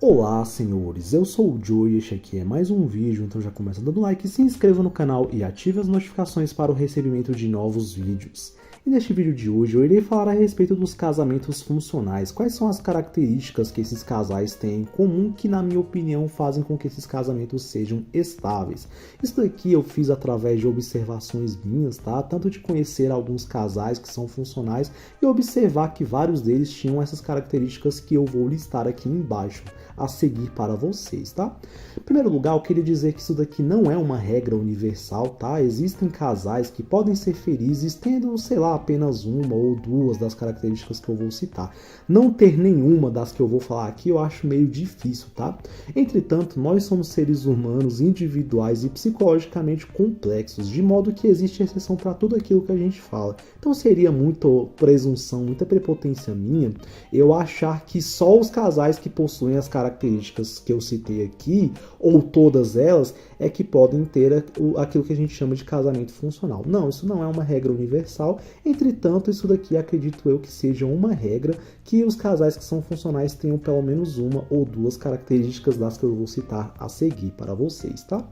Olá, senhores, eu sou o Joe e este aqui é mais um vídeo, então já começa dando like, se inscreva no canal e ative as notificações para o recebimento de novos vídeos. E neste vídeo de hoje eu irei falar a respeito dos casamentos funcionais, quais são as características que esses casais têm em comum que na minha opinião fazem com que esses casamentos sejam estáveis. Isso daqui eu fiz através de observações minhas, tá? Tanto de conhecer alguns casais que são funcionais e observar que vários deles tinham essas características que eu vou listar aqui embaixo a seguir para vocês, tá? Em primeiro lugar, eu queria dizer que isso daqui não é uma regra universal, tá? Existem casais que podem ser felizes tendo, sei lá, apenas uma ou duas das características que eu vou citar. Não ter nenhuma das que eu vou falar aqui eu acho meio difícil, tá? Entretanto, nós somos seres humanos individuais e psicologicamente complexos, de modo que existe exceção para tudo aquilo que a gente fala. Então seria muita presunção, muita prepotência minha eu achar que só os casais que possuem as características que eu citei aqui, ou todas elas, é que podem ter aquilo que a gente chama de casamento funcional. Não, isso não é uma regra universal, entretanto, isso daqui acredito eu que seja uma regra que os casais que são funcionais tenham pelo menos uma ou duas características das que eu vou citar a seguir para vocês, tá?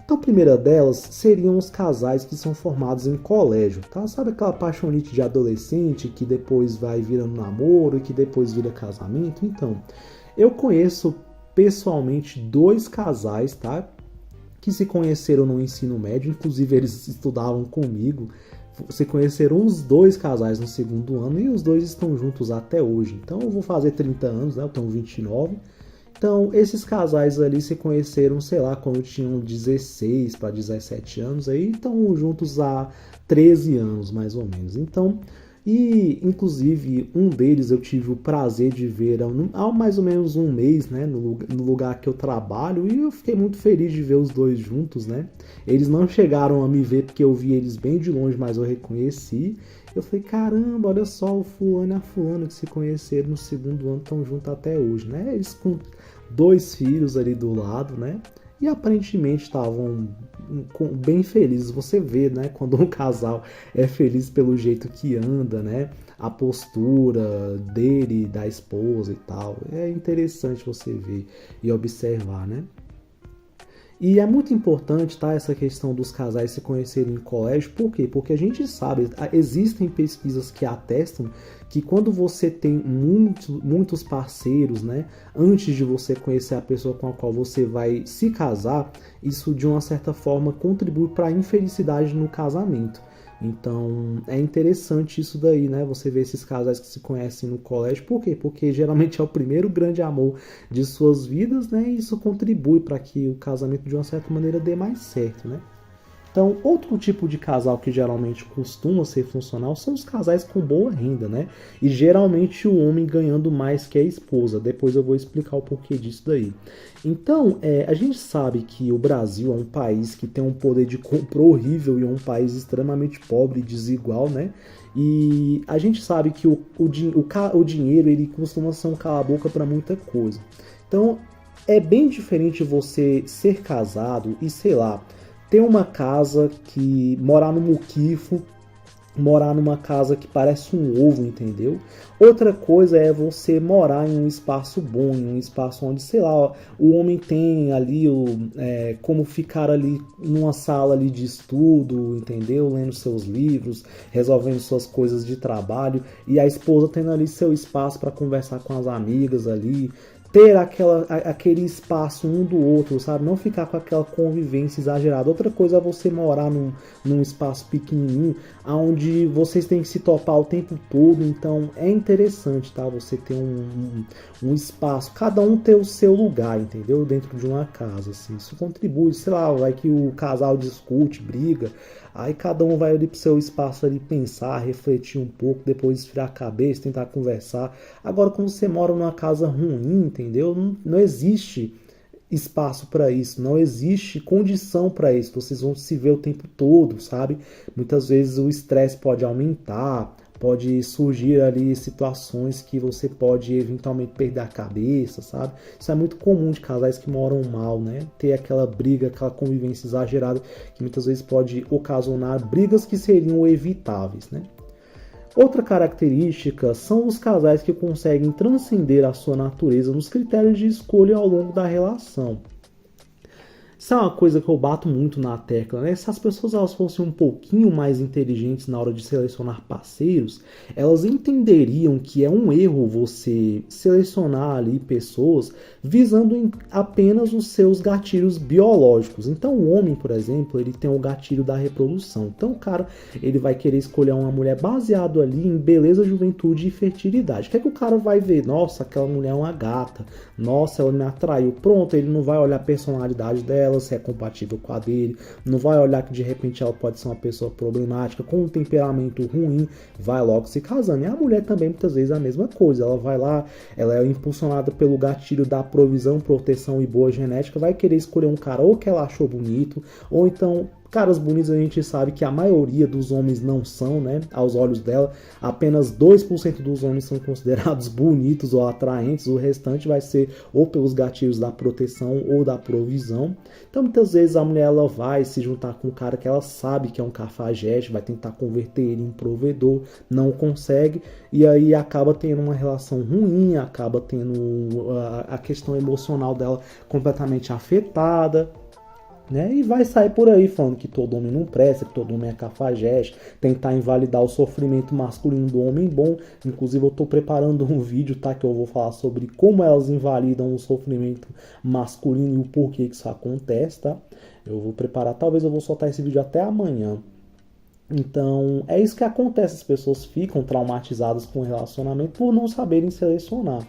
Então, a primeira delas seriam os casais que são formados em colégio, tá? Sabe aquela paixonite de adolescente que depois vai virando namoro e que depois vira casamento? Então, eu conheço pessoalmente dois casais, tá? Que se conheceram no ensino médio, inclusive eles estudavam comigo. Se conheceram os dois casais no segundo ano e os dois estão juntos até hoje. Então, eu vou fazer 30 anos, né? Eu tenho 29. Então, esses casais ali se conheceram, sei lá, quando tinham 16 para 17 anos, aí estão juntos há 13 anos, mais ou menos. Então, e inclusive um deles eu tive o prazer de ver há mais ou menos um mês, né, no lugar que eu trabalho, e eu fiquei muito feliz de ver os dois juntos, né. Eles não chegaram a me ver porque eu vi eles bem de longe, mas eu reconheci. Eu falei, caramba, olha só, o fulano e a fulana que se conheceram no segundo ano estão juntos até hoje, né? Eles com dois filhos ali do lado, né? E aparentemente estavam bem felizes. Você vê, né? Quando um casal é feliz pelo jeito que anda, né? A postura dele, da esposa e tal. É interessante você ver e observar, né? E é muito importante, tá, essa questão dos casais se conhecerem em colégio. Por quê? Porque a gente sabe, existem pesquisas que atestam que quando você tem muitos parceiros, né, antes de você conhecer a pessoa com a qual você vai se casar, isso de uma certa forma contribui para a infelicidade no casamento. Então, é interessante isso daí, né? Você vê esses casais que se conhecem no colégio. Por quê? Porque geralmente é o primeiro grande amor de suas vidas, né? E isso contribui para que o casamento, de uma certa maneira, dê mais certo, né? Então, outro tipo de casal que geralmente costuma ser funcional são os casais com boa renda, né? E geralmente o homem ganhando mais que a esposa. Depois eu vou explicar o porquê disso daí. Então, a gente sabe que o Brasil é um país que tem um poder de compra horrível e é um país extremamente pobre e desigual, né? E a gente sabe que o dinheiro ele costuma ser um cala-boca para muita coisa. Então, é bem diferente você ser casado e, sei lá, ter uma casa que morar no muquifo, morar numa casa que parece um ovo, entendeu? Outra coisa é você morar em um espaço bom, em um espaço onde, sei lá, o homem tem ali como ficar ali numa sala ali de estudo, entendeu? Lendo seus livros, resolvendo suas coisas de trabalho, e a esposa tendo ali seu espaço para conversar com as amigas ali, ter aquele espaço um do outro, sabe? Não ficar com aquela convivência exagerada. Outra coisa é você morar num espaço pequenininho, onde vocês têm que se topar o tempo todo. Então é interessante, tá? Você ter um espaço, cada um ter o seu lugar, entendeu? Dentro de uma casa, assim. Isso contribui, sei lá, vai que o casal discute, briga, aí cada um vai ali pro seu espaço ali pensar, refletir um pouco, depois esfriar a cabeça, tentar conversar. Agora, quando você mora numa casa ruim, entendeu? Não existe espaço para isso, não existe condição para isso. Vocês vão se ver o tempo todo, sabe? Muitas vezes o estresse pode aumentar, pode surgir ali situações que você pode eventualmente perder a cabeça, sabe? Isso é muito comum de casais que moram mal, né? Ter aquela briga, aquela convivência exagerada que muitas vezes pode ocasionar brigas que seriam evitáveis, né? Outra característica são os casais que conseguem transcender a sua natureza nos critérios de escolha ao longo da relação. Isso é uma coisa que eu bato muito na tecla, né? Se as pessoas elas fossem um pouquinho mais inteligentes na hora de selecionar parceiros, elas entenderiam que é um erro você selecionar ali pessoas visando apenas os seus gatilhos biológicos. Então o homem, por exemplo, ele tem o gatilho da reprodução. Então o cara, ele vai querer escolher uma mulher baseado ali em beleza, juventude e fertilidade. O que é que o cara vai ver? Nossa, aquela mulher é uma gata. Nossa, ela me atraiu. Pronto, ele não vai olhar a personalidade dela, se é compatível com a dele, não vai olhar que de repente ela pode ser uma pessoa problemática, com um temperamento ruim, vai logo se casando. E a mulher também muitas vezes é a mesma coisa, ela vai lá, ela é impulsionada pelo gatilho da provisão, proteção e boa genética, vai querer escolher um cara ou que ela achou bonito, ou então caras bonitos a gente sabe que a maioria dos homens não são, né? Aos olhos dela, apenas 2% dos homens são considerados bonitos ou atraentes, o restante vai ser ou pelos gatilhos da proteção ou da provisão. Então muitas vezes a mulher ela vai se juntar com um cara que ela sabe que é um cafajeste, vai tentar converter ele em provedor, não consegue, e aí acaba tendo uma relação ruim, acaba tendo a questão emocional dela completamente afetada, né? E vai sair por aí falando que todo homem não presta, que todo homem é cafajeste, tentar invalidar o sofrimento masculino do homem bom. Inclusive eu estou preparando um vídeo, tá, que eu vou falar sobre como elas invalidam o sofrimento masculino e o porquê que isso acontece, tá? Eu vou preparar, talvez eu vou soltar esse vídeo até amanhã. Então, é isso que acontece, as pessoas ficam traumatizadas com o relacionamento por não saberem selecionar.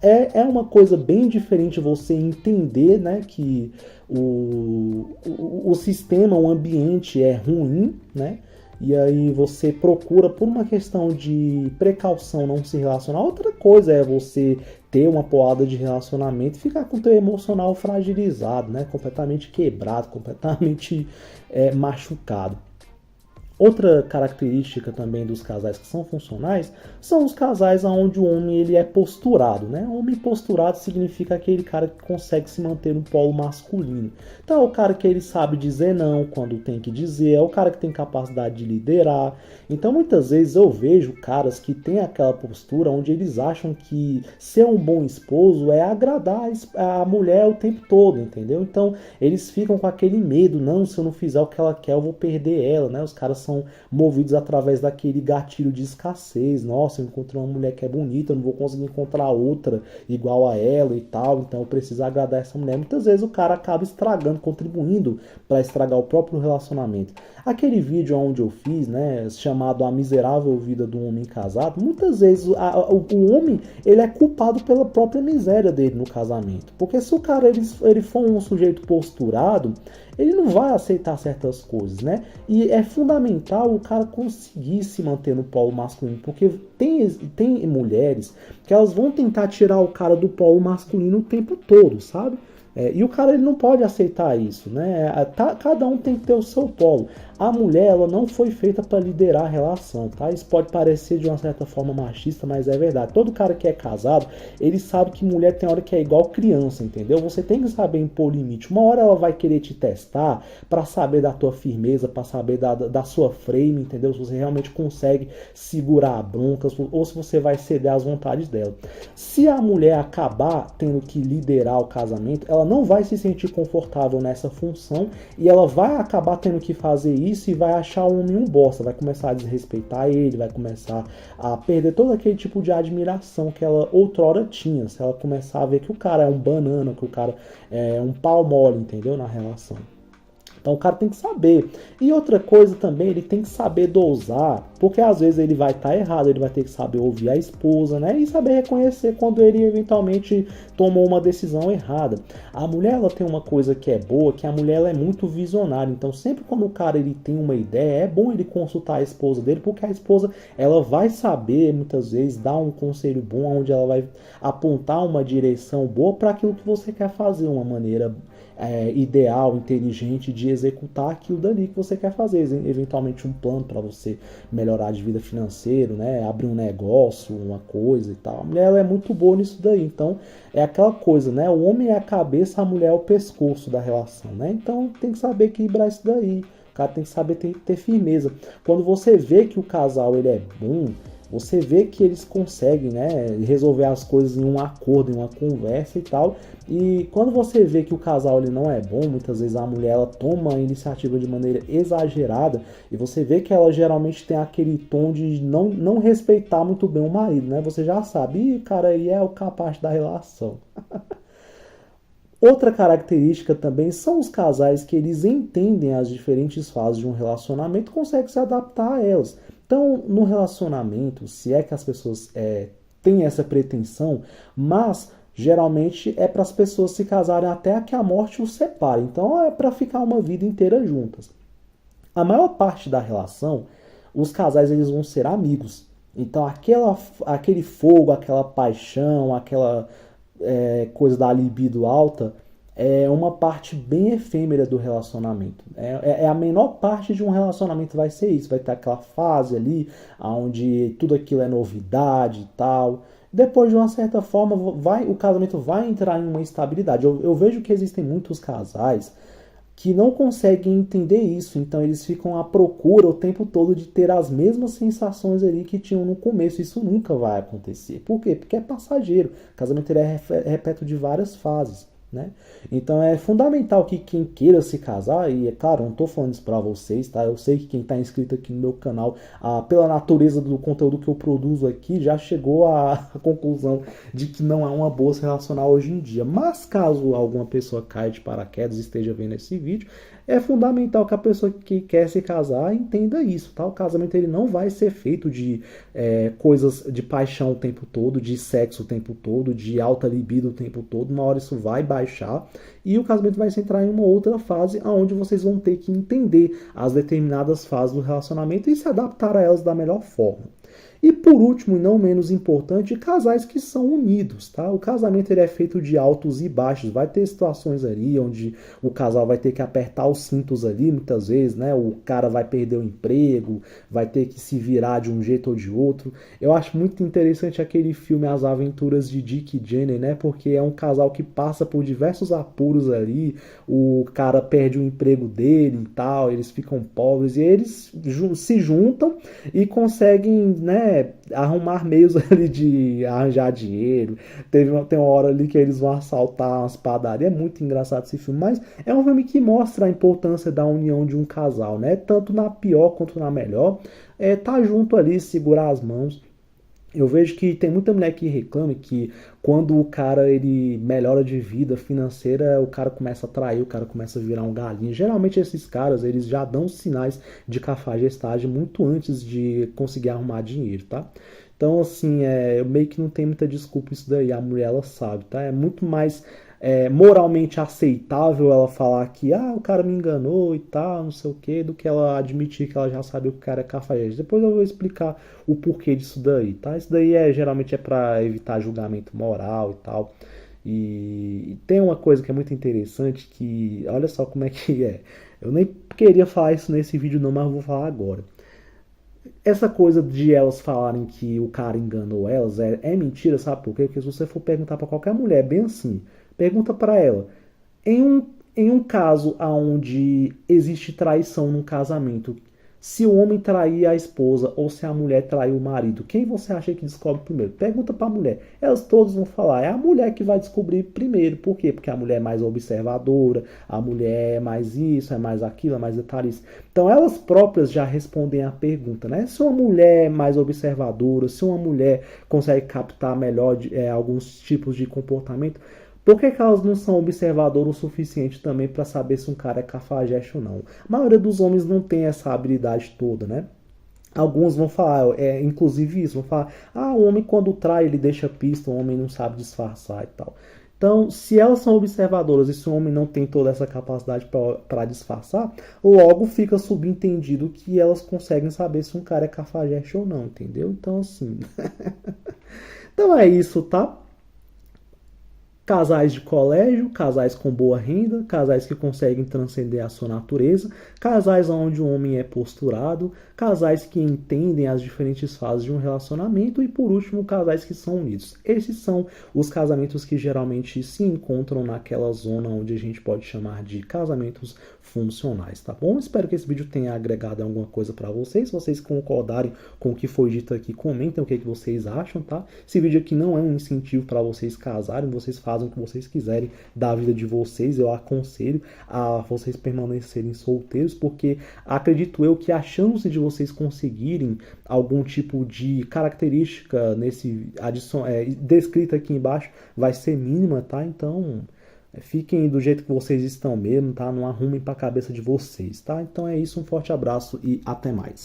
É uma coisa bem diferente você entender, né, que o sistema, o ambiente é ruim, né? E aí você procura, por uma questão de precaução, não se relacionar. Outra coisa é você ter uma porrada de relacionamento e ficar com o teu emocional fragilizado, né? Completamente quebrado, completamente machucado. Outra característica também dos casais que são funcionais são os casais onde o homem ele é posturado, né? O homem posturado significa aquele cara que consegue se manter no polo masculino. Então é o cara que ele sabe dizer não quando tem que dizer, é o cara que tem capacidade de liderar. Então muitas vezes eu vejo caras que têm aquela postura onde eles acham que ser um bom esposo é agradar a mulher o tempo todo, entendeu? Então eles ficam com aquele medo, não, se eu não fizer o que ela quer eu vou perder ela, né? Os caras são movidos através daquele gatilho de escassez. Nossa, eu encontrei uma mulher que é bonita, eu não vou conseguir encontrar outra igual a ela e tal, então eu preciso agradar essa mulher. Muitas vezes o cara acaba estragando, contribuindo para estragar o próprio relacionamento. Aquele vídeo onde eu fiz, né, chamado A Miserável Vida do Homem Casado, muitas vezes o homem ele é culpado pela própria miséria dele no casamento. Porque se o cara ele for um sujeito posturado, ele não vai aceitar certas coisas, né? E é fundamental o cara conseguir se manter no polo masculino, porque tem mulheres que elas vão tentar tirar o cara do polo masculino o tempo todo, sabe? E o cara ele não pode aceitar isso, né? Cada um tem que ter o seu polo. A mulher ela não foi feita para liderar a relação, tá? Isso pode parecer de uma certa forma machista, mas é verdade. Todo cara que é casado, ele sabe que mulher tem hora que é igual criança, entendeu? Você tem que saber impor limite. Uma hora ela vai querer te testar para saber da tua firmeza, para saber da sua frame, entendeu? Se você realmente consegue segurar a bronca ou se você vai ceder às vontades dela. Se a mulher acabar tendo que liderar o casamento, ela não vai se sentir confortável nessa função e ela vai acabar tendo que fazer isso e vai achar o homem um bosta, vai começar a desrespeitar ele, vai começar a perder todo aquele tipo de admiração que ela outrora tinha, se ela começar a ver que o cara é um banana, que o cara é um pau mole, entendeu, na relação. Então o cara tem que saber. E outra coisa também, ele tem que saber dosar, porque às vezes ele vai estar errado, ele vai ter que saber ouvir a esposa, né? E saber reconhecer quando ele eventualmente tomou uma decisão errada. A mulher, ela tem uma coisa que é boa, que a mulher ela é muito visionária. Então sempre quando o cara ele tem uma ideia, é bom ele consultar a esposa dele, porque a esposa ela vai saber muitas vezes dar um conselho bom, onde ela vai apontar uma direção boa para aquilo que você quer fazer, uma maneira ideal, inteligente de executar aquilo dali que você quer fazer, eventualmente um plano para você melhorar de vida financeira, né? Abrir um negócio, uma coisa e tal. A mulher ela é muito boa nisso daí, então é aquela coisa, né? O homem é a cabeça, a mulher é o pescoço da relação, né? Então tem que saber equilibrar isso daí. O cara tem que saber ter firmeza. Quando você vê que o casal ele é bom, você vê que eles conseguem, né, resolver as coisas em um acordo, em uma conversa e tal. E quando você vê que o casal ele não é bom, muitas vezes a mulher ela toma a iniciativa de maneira exagerada e você vê que ela geralmente tem aquele tom de não respeitar muito bem o marido, né? Você já sabe, e o cara aí é o capaz da relação. Outra característica também são os casais que eles entendem as diferentes fases de um relacionamento e conseguem se adaptar a elas. Então, no relacionamento, se é que as pessoas têm essa pretensão, mas geralmente é para as pessoas se casarem até que a morte os separe. Então, é para ficar uma vida inteira juntas. A maior parte da relação, os casais eles vão ser amigos. Então, aquele fogo, aquela paixão, aquela coisa da libido alta, é uma parte bem efêmera do relacionamento. É a menor parte de um relacionamento vai ser isso. Vai ter aquela fase ali, onde tudo aquilo é novidade e tal. Depois, de uma certa forma, o casamento vai entrar em uma estabilidade. Eu vejo que existem muitos casais que não conseguem entender isso, então eles ficam à procura o tempo todo de ter as mesmas sensações ali que tinham no começo. Isso nunca vai acontecer. Por quê? Porque é passageiro. O casamento ele é repleto de várias fases, né? Então é fundamental que quem queira se casar, e é claro, não estou falando isso para vocês, tá? Eu sei que quem está inscrito aqui no meu canal, pela natureza do conteúdo que eu produzo aqui, já chegou à conclusão de que não é uma boa se relacionar hoje em dia. Mas caso alguma pessoa caia de paraquedas e esteja vendo esse vídeo, é fundamental que a pessoa que quer se casar entenda isso, tá? O casamento ele não vai ser feito de coisas de paixão o tempo todo, de sexo o tempo todo, de alta libido o tempo todo. Uma hora isso vai baixar e o casamento vai se entrar em uma outra fase onde vocês vão ter que entender as determinadas fases do relacionamento e se adaptar a elas da melhor forma. E por último, e não menos importante, casais que são unidos, tá? O casamento ele é feito de altos e baixos. Vai ter situações ali onde o casal vai ter que apertar os cintos ali, muitas vezes, né? O cara vai perder o emprego, vai ter que se virar de um jeito ou de outro. Eu acho muito interessante aquele filme As Aventuras de Dick e Jane, né? Porque é um casal que passa por diversos apuros ali. O cara perde o emprego dele e tal, eles ficam pobres e eles se juntam e conseguem, né, arrumar meios ali de arranjar dinheiro. Tem uma hora ali que eles vão assaltar umas padarias. É muito engraçado esse filme, mas é um filme que mostra a importância da união de um casal, né? Tanto na pior quanto na melhor. Tá junto ali, segurar as mãos. Eu vejo que tem muita mulher que reclama que quando o cara ele melhora de vida financeira, o cara começa a trair, o cara começa a virar um galinho. Geralmente esses caras, eles já dão sinais de cafajestagem muito antes de conseguir arrumar dinheiro, tá? Então, assim, eu meio que não tem muita desculpa isso daí, a mulher ela sabe, tá? É muito mais moralmente aceitável ela falar que o cara me enganou e tal, não sei o que, do que ela admitir que ela já sabia que o cara é cafajeste. Depois eu vou explicar o porquê disso daí, tá? Isso daí geralmente é para evitar julgamento moral e tal. E tem uma coisa que é muito interessante que, olha só como é que é. Eu nem queria falar isso nesse vídeo não, mas eu vou falar agora. Essa coisa de elas falarem que o cara enganou elas é mentira, sabe por quê? Porque se você for perguntar para qualquer mulher, é bem assim, pergunta para ela, em um caso onde existe traição num casamento, se o homem trair a esposa ou se a mulher trair o marido, quem você acha que descobre primeiro? Pergunta para a mulher. Elas todas vão falar, é a mulher que vai descobrir primeiro. Por quê? Porque a mulher é mais observadora, a mulher é mais isso, é mais aquilo, é mais detalhista. Então elas próprias já respondem a pergunta, né? Se uma mulher é mais observadora, se uma mulher consegue captar melhor alguns tipos de comportamento, por que elas não são observadoras o suficiente também para saber se um cara é cafajeste ou não? A maioria dos homens não tem essa habilidade toda, né? Alguns vão falar, inclusive isso, vão falar, o homem quando trai ele deixa pista, o homem não sabe disfarçar e tal. Então, se elas são observadoras e se o homem não tem toda essa capacidade para disfarçar, logo fica subentendido que elas conseguem saber se um cara é cafajeste ou não, entendeu? Então, assim. Então é isso, tá? Casais de colégio, casais com boa renda, casais que conseguem transcender a sua natureza, casais onde o homem é posturado, casais que entendem as diferentes fases de um relacionamento e, por último, casais que são unidos. Esses são os casamentos que geralmente se encontram naquela zona onde a gente pode chamar de casamentos funcionais, tá bom? Espero que esse vídeo tenha agregado alguma coisa para vocês. Se vocês concordarem com o que foi dito aqui, comentem o que vocês acham, tá? Esse vídeo aqui não é um incentivo para vocês casarem, vocês fazem o que vocês quiserem da vida de vocês. Eu aconselho a vocês permanecerem solteiros, porque acredito eu que a chance de vocês conseguirem algum tipo de característica descrita aqui embaixo vai ser mínima, tá? Então fiquem do jeito que vocês estão mesmo, tá? Não arrumem para a cabeça de vocês, tá? Então é isso, um forte abraço e até mais.